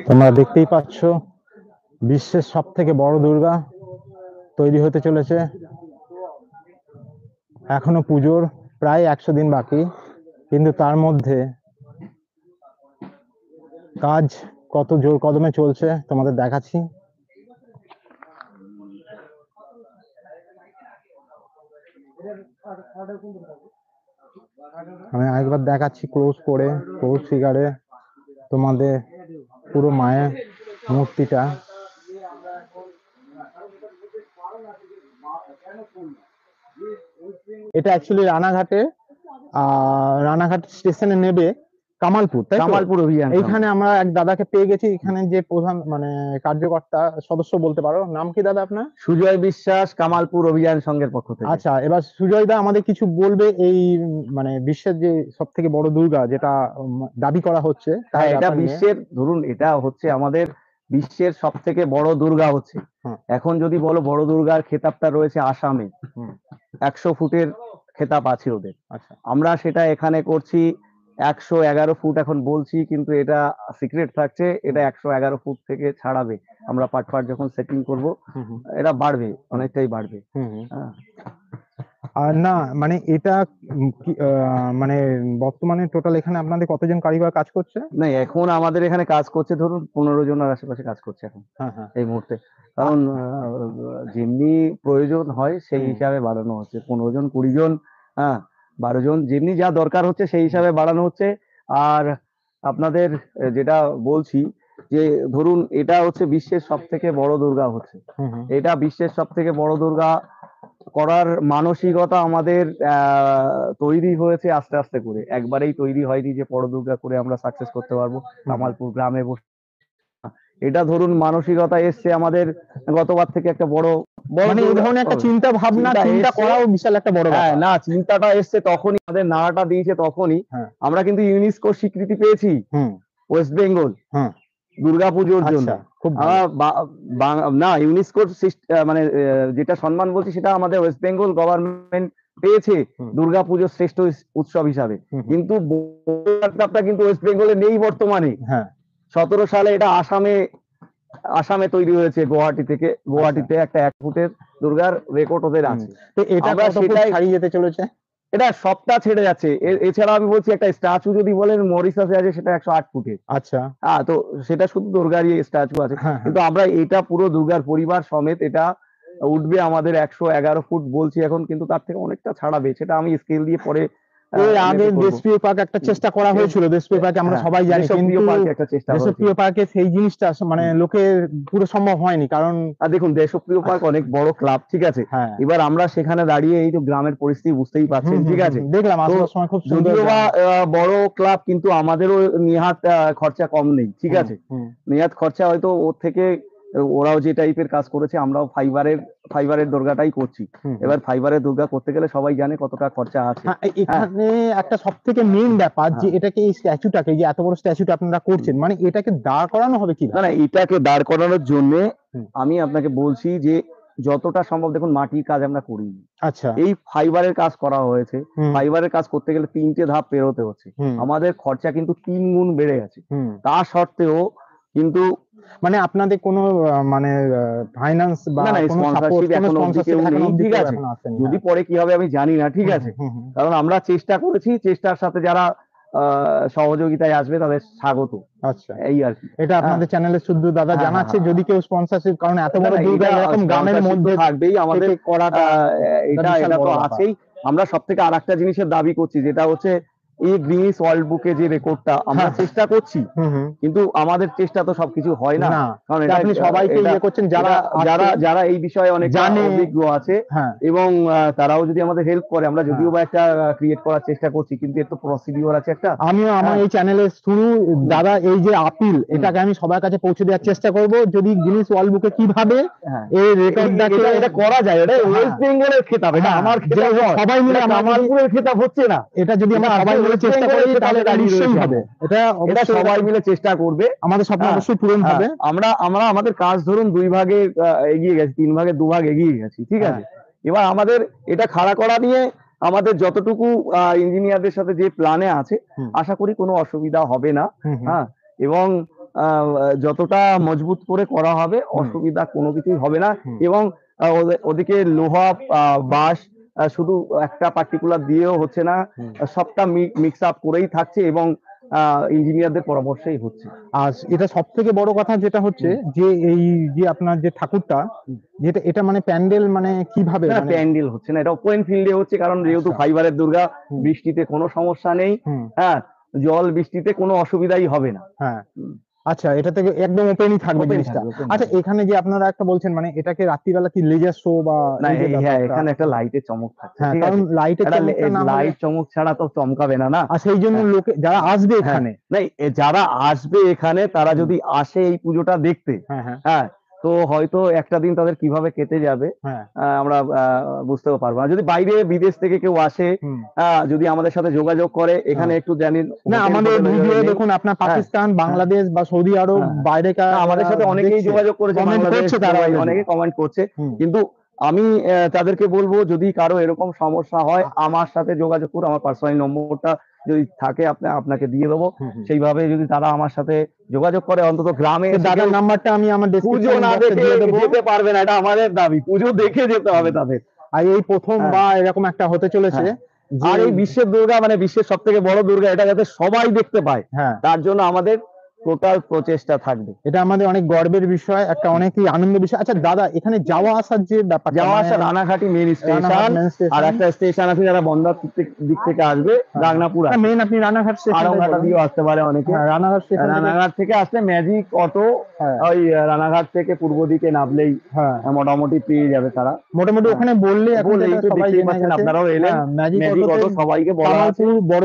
তোমরা দেখতেই পাচ্ছ বিশ্বের সব থেকে বড় দুর্গা তৈরি হতে চলেছে। এখনো পুজোর প্রায় 100 দিন বাকি, কিন্তু তার মধ্যে কাজ কত জোর কদমে চলছে তোমাদের দেখাচ্ছি। আমি আরেকবার দেখাচ্ছি ক্লোজ করে, ক্লোজ ফিগারে তোমাদের পুরো মায়ের মূর্তিটা। এটা অ্যাকচুয়ালি রানাঘাট স্টেশনে নেবে কামালপুর, তাই তো? কামালপুর অভিযান। এইখানে আমরা এক দাদাকে পেয়ে গেছি, এখানে যে প্রধান কার্যকর্তা সদস্য বলতে পারো, নাম কি দাদা আপনার? সুজয় বিশ্বাস, কামালপুর অভিযান সংঘের পক্ষ থেকে। আচ্ছা, এবার সুজয় দা আমাদের কিছু বলবে এই বিশ্বের যে সব থেকে বড় দুর্গা যেটা দাবি করা হচ্ছে। হ্যাঁ, এটা বিশ্বের, ধরুন এটা হচ্ছে আমাদের বিশ্বের সব থেকে বড় দুর্গা হচ্ছে। এখন যদি বলো বড় দুর্গার খেতাবটা রয়েছে আসামে, 100 ফুটের খেতাব আছে ওদের। আচ্ছা, আমরা সেটা এখানে করছি 111 ফুট এখন বলছি, কিন্তু এটা সিক্রেট থাকছে। এটা 111 ফুট থেকে ছাড়াবে। আমরা পাট যখন সেটিং করব এটা বাড়বে, অনেকটাই বাড়বে। আর না এটা বর্তমানে টোটাল এখানে আপনাদের কতজন কারিগর কাজ করছে? না, এখন আমাদের এখানে কাজ করছে ধরুন 15 জনের আশেপাশে কাজ করছে এখন এই মুহূর্তে। কারণ যেমনি প্রয়োজন হয় সেই হিসাবে বাড়ানো হচ্ছে। 15 জন, 20 জন, 12 জন, যেমনি যা দরকার হচ্ছে সেই হিসাবে বাড়ানো হচ্ছে। আর আপনাদের যেটা বলছি যে ধরুন এটা হচ্ছে বিশ্বের সব থেকে বড় দুর্গা হচ্ছে। এটা বিশ্বের সব থেকে বড় দুর্গা করার মানসিকতা আমাদের তৈরি হয়েছে আস্তে আস্তে করে। একবারেই তৈরি হয়নি যে বড় দুর্গা করে আমরা সাকসেস করতে পারবো কামালপুর গ্রামে বসে। এটা ধরুন মানসিকতা এসছে আমাদের গতবার থেকে একটা বড় এই ধরনের একটা চিন্তা ভাবনা, চিন্তা করাও বিশাল একটা বড় ব্যাপার। না, চিন্তাটা এসছে তখনই, আমাদের নাড়াটা দিয়েছে তখনই। আমরা কিন্তু ইউনেস্কো স্বীকৃতি পেয়েছি ওয়েস্ট বেঙ্গল দুর্গাপুজোর জন্য। না, ইউনেস্কোর যেটা সম্মান বলছি সেটা আমাদের ওয়েস্ট বেঙ্গল গভর্নমেন্ট পেয়েছে দুর্গাপুজোর শ্রেষ্ঠ উৎসব হিসাবে। কিন্তু কিন্তু ওয়েস্ট বেঙ্গলে নেই বর্তমানে। 17 সালে এটা আসামে তৈরি হয়েছে, গুয়াহাটিতে একটা 1 ফুটের দুর্গার রেকর্ড ওদের আছে। তো এটা সেটাই ছাড়িয়ে যেতে চলেছে, এটা সবটা ছেড়ে যাচ্ছে। এছাড়া আমি বলছি একটা স্ট্যাচু যদি বলেন মরিশাসে আছে, সেটা 108 ফুটের। আচ্ছা, তো সেটা শুধু দুর্গারই স্ট্যাচু আছে, কিন্তু আমরা এটা পুরো দুর্গার পরিবার সমেত এটা উঠবে আমাদের 111 ফুট বলছি এখন, কিন্তু তার থেকে অনেকটা ছাড়াবে। সেটা আমি স্কেল দিয়ে পরে আগে দেশপ্রিয় পার্ক একটা চেষ্টা করা হয়েছিল, দেশপ্রিয় পার্কে আমরা সবাই জানি, কিন্তু দেশপ্রিয় পার্কে সেই জিনিসটা লোকের পুরো সম্ভব হয়নি। কারণ দেখুন, দেশপ্রিয় পার্ক অনেক বড় ক্লাব, ঠিক আছে। এবার আমরা সেখানে দাঁড়িয়ে এই তো গ্রামের পরিস্থিতি বুঝতেই পারছেন, ঠিক আছে। দেখলাম আসার সময় খুব সুন্দর, যদিও বা বড় ক্লাব, কিন্তু আমাদেরও নিহাত খরচা কম নেই, ঠিক আছে। নিহাত খরচা হয়তো ওর থেকে, ওরাও যে টাইপের কাজ করেছে আমরাও ফাইবারের দুর্গাটাই করছি। এবার ফাইবারের দুর্গা করতে গেলে সবাই জানে কতটা খরচা আছে। এখানে একটা সব থেকে মেইন ব্যাপার যে এটাকে, এই স্ট্যাচুটাকে, যে এত বড় স্ট্যাচুটা আপনারা করছেন, এটাকে দাঁড় করানো হবে কি? না, এটাকে দাঁড় করানোর জন্য আমি আপনাকে বলছি যে যতটা সম্ভব, দেখুন মাটির কাজ আমরা করিনি। আচ্ছা, এই ফাইবারের কাজ করা হয়েছে। ফাইবারের কাজ করতে গেলে 3টে ধাপ পেরোতে হচ্ছে। আমাদের খরচা কিন্তু 3 গুণ বেড়ে গেছে। তা সত্ত্বেও কিন্তু আপনাদের কোনো ফাইন্যান্স বা কোনো সাপোর্ট, কোনো স্পন্সরশিপ এখনো অবধি, ঠিক আছে। যদি পরে কি হবে আমি জানি না, ঠিক আছে। কারণ আমরা চেষ্টা করেছি, চেষ্টার সাথে যারা সহযোগিতায় আসবে তাদের স্বাগত। আচ্ছা, এই আর কি। এটা আপনাদের চ্যানেলের শুদ্ধ দাদা জানাচ্ছে, যদি কেউ স্পন্সরশিপ, কারণ এত বড় দুর্গা এরকম গ্রামের মধ্যে থাকবেই, আমাদের করাটা এটা তো আছেই। আমরা সব থেকে আর একটা জিনিসের দাবি করছি, যেটা হচ্ছে এই গ্রিনিস ওয়ার্ল্ড বুকে যে রেকর্ডটা আমরা চেষ্টা করছি, কিন্তু আমাদের চেষ্টা তো সবকিছু হয় না। কারণ এটা আপনি সবাইকে ইয়ে করছেন যারা এই বিষয়ে অনেক অভিজ্ঞ আছে, এবং তারাও যদি আমাদের হেল্প করে, আমরা যদিও বা একটা ক্রিয়েট করার চেষ্টা করছি, কিন্তু এর তো প্রসিডিওর আছে একটা। আমিও আমার এই চ্যানেলের থ্রু দাদা এই যে আপিল, এটাকে আমি সবার কাছে পৌঁছে দেওয়ার চেষ্টা করব, যদি গিনিস ওয়ার্ল্ড বুকে কিভাবে এই রেকর্ডটাকে এটা করা যায়। এটা ওয়েস্ট বেঙ্গলের খেতাব, এটা আমার খেতাব, সবাই মিলে কামালপুরের খেতাব হচ্ছে না। এটা যদি আমরা সবাই মিলে চেষ্টা করি তাহলে এটা নিশ্চয়ই হবে। এটা সবাই মিলে চেষ্টা করবে, আমাদের স্বপ্ন অবশ্যই পূরণ হবে। আমরা আমাদের কাজ ধরুন 2 ভাগে এগিয়ে গেছি, 3 ভাগে 2 ভাগ এগিয়ে গেছি, ঠিক আছে। এবার আমাদের এটা খাড়া করা নিয়ে আমাদের যতটুকু ইঞ্জিনিয়ারদের সাথে যে প্ল্যানে আছে, আশা করি কোনো অসুবিধা হবে না। এবং যতটা মজবুত করে করা হবে অসুবিধা কোনো কিছুই হবে না। এবং ওদিকে লোহা বাঁশ শুধু একটা পার্টিকুলার দিয়েও হচ্ছে না, সবটা মিক্স আপ করেই থাকছে এবং ইঞ্জিনিয়ারদের পরামর্শেই হচ্ছে। আর এটা সব থেকে বড় কথা যেটা হচ্ছে যে এই যে আপনার যে ঠাকুরটা যেটা এটা মানে প্যান্ডেল মানে কিভাবে প্যান্ডেল হচ্ছে না, এটা ওপেন ফিল্ডে হচ্ছে, কারণ যেহেতু ফাইবারের দুর্গা, বৃষ্টিতে কোনো সমস্যা নেই, হ্যাঁ জল বৃষ্টিতে কোনো অসুবিধাই হবে না। হ্যাঁ আচ্ছা, এটা থেকে একদম ওপেনই থাকবে জিনিসটা। আচ্ছা, এখানে যে আপনারা একটা বলছেন মানে এটাকে রাত্রিবেলা কি লেজার শো বা না, হ্যাঁ এখানে একটা লাইটের চমক থাকছে। হ্যাঁ, কারণ লাইট চমক ছাড়া তো চমকাবে না। আর সেই জন্য লোকে যারা আসবে এখানে, যারা আসবে এখানে তারা যদি আসে এই পুজোটা দেখতে, হ্যাঁ তো হয়তো একটা দিন তাদের কিভাবে কেটে যাবে আমরা বুঝতেও পারবো না। যদি বাইরে বিদেশ থেকে কেউ আসে, যদি আমাদের সাথে যোগাযোগ করে, এখানে একটু জানি না আমাদের ভিডিও দেখুন আপনার পাকিস্তান, বাংলাদেশ বা সৌদি আরব, বাইরে আমাদের সাথে অনেকেই যোগাযোগ করেছে, অনেকে কমেন্ট করছে। কিন্তু আমি তাদেরকে বলবো যদি কারো এরকম সমস্যা হয় আমার সাথে যোগাযোগ করুন, আমার পার্সোনাল নম্বরটা যদি থাকে আপনাকে দিয়ে দেবো। সেইভাবে যদি তারা আমার সাথে যোগাযোগ করে, অন্তত গ্রামে দাদার নাম্বারটা আমি আমার পুজো না দেখে যেতে পারবে না, এটা আমাদের দাবি, পুজো দেখে যেতে হবে তাদের। আর এই প্রথম বা এরকম একটা হতে চলেছে, আর এই বিশ্বের দুর্গা মানে বিশ্বের সব থেকে বড় দুর্গা, এটা যাতে সবাই দেখতে পায়, তার জন্য আমাদের টোটাল প্রচেষ্টা থাকবে। এটা আমাদের অনেক গর্বের বিষয়, একটা অনেকই আনন্দ বিষয়। আচ্ছা দাদা, এখানে যাওয়া আসার যে ব্যাপার, যাওয়া আসা রানাঘাটি মেইন স্টেশন, আর একটা স্টেশন আছে যারা বন্দার দিক থেকে আসবে রাগনাপুর, মেইন আপনি রানাঘাট আড়ংঘাটা দিয়েও আসতে পারে অনেকে। রানাঘাট থেকে আসলে ম্যাজিক অটো, ওই রানাঘাট থেকে পূর্ব দিকে নামলেই মোটামুটি পেয়ে যাবে তারা। মোটামুটি ওখানে বললেই আপনারাও এলেন, ম্যাজিক অটো সবাইকে বলা আছে, বড়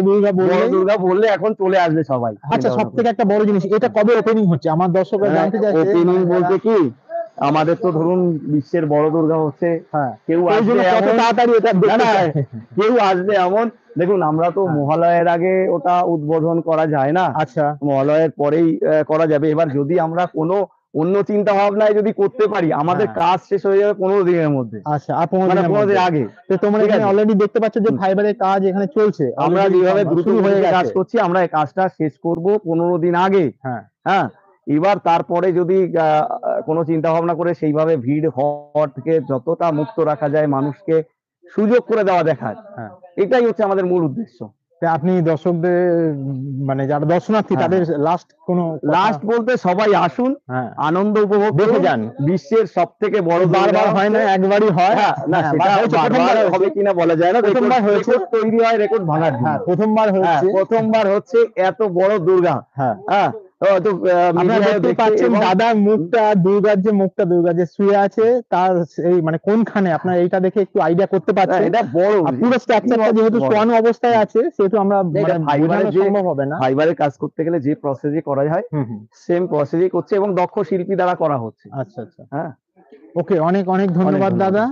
দুর্গা বললে এখন চলে আসবে সবাই। আচ্ছা, সব থেকে একটা বড় জিনিস, এটা কবে ওপেনিং হচ্ছে আমার দর্শকরা জানতে চাইছে। ওপেনিং বলতে কি, আমাদের তো ধরুন বিশ্বের বড় দুর্গা হচ্ছে, কেউ আসবে তাড়াতাড়ি, কেউ আসবে এমন, দেখুন আমরা তো মহালয়ের আগে ওটা উদ্বোধন করা যায় না। আচ্ছা, মহালয়ের পরেই করা যাবে। এবার যদি আমরা কোনো অন্য চিন্তা ভাবনায় যদি করতে পারি, আমাদের কাজ শেষ হয়ে যাবে 15 দিনের মধ্যে। আচ্ছা, 15 দিন আগে। তো তোমরা এখানে অলরেডি দেখতে পাচ্ছ যে ফাইবারের কাজ এখানে চলছে, আমরা যেভাবে দ্রুত হয়ে কাজ করছি, আমরা এই কাজটা শেষ করব 15 দিন আগে। হ্যাঁ, এবার তারপরে যদি কোনো চিন্তা ভাবনা করে সেইভাবে ভিড় হওয়ার থেকে যতটা মুক্ত রাখা যায়, মানুষকে সুযোগ করে দেওয়া দেখার, এটাই হচ্ছে আমাদের মূল উদ্দেশ্য। আপনি দর্শকদের মানে যারা দর্শনার্থী তাদের লাস্ট বলতে সবাই আসুন, আনন্দ উপভোগ দেখে যান। বিশ্বের সব থেকে বড়, বারবার হয় না, একবারই হয় না, বারবার হবে কিনা বলা যায় না। প্রথমবার হয়েছে, তৈরি হয় রেকর্ড ভাঙার, প্রথমবার হচ্ছে এত বড় দুর্গা। দেখতে পাচ্ছেন দাদার মুখটা, দুর্গার যে মুখটা, দুর্গা যে শুয়ে আছে তার এই মানে কোনখানে, আপনার এইটা দেখে একটু আইডিয়া করতে পারছেন। এটা বড় পুরো স্ট্রাকচারটা যেহেতু শোয়ানো অবস্থায় আছে, সেহেতু আমরা সম্ভব হবে না। ফাইবারের কাজ করতে গেলে যে প্রসেসে করা হয় সেম প্রসেসই করছে এবং দক্ষ শিল্পী দ্বারা করা হচ্ছে। আচ্ছা আচ্ছা, হ্যাঁ ওকে, অনেক অনেক ধন্যবাদ দাদা।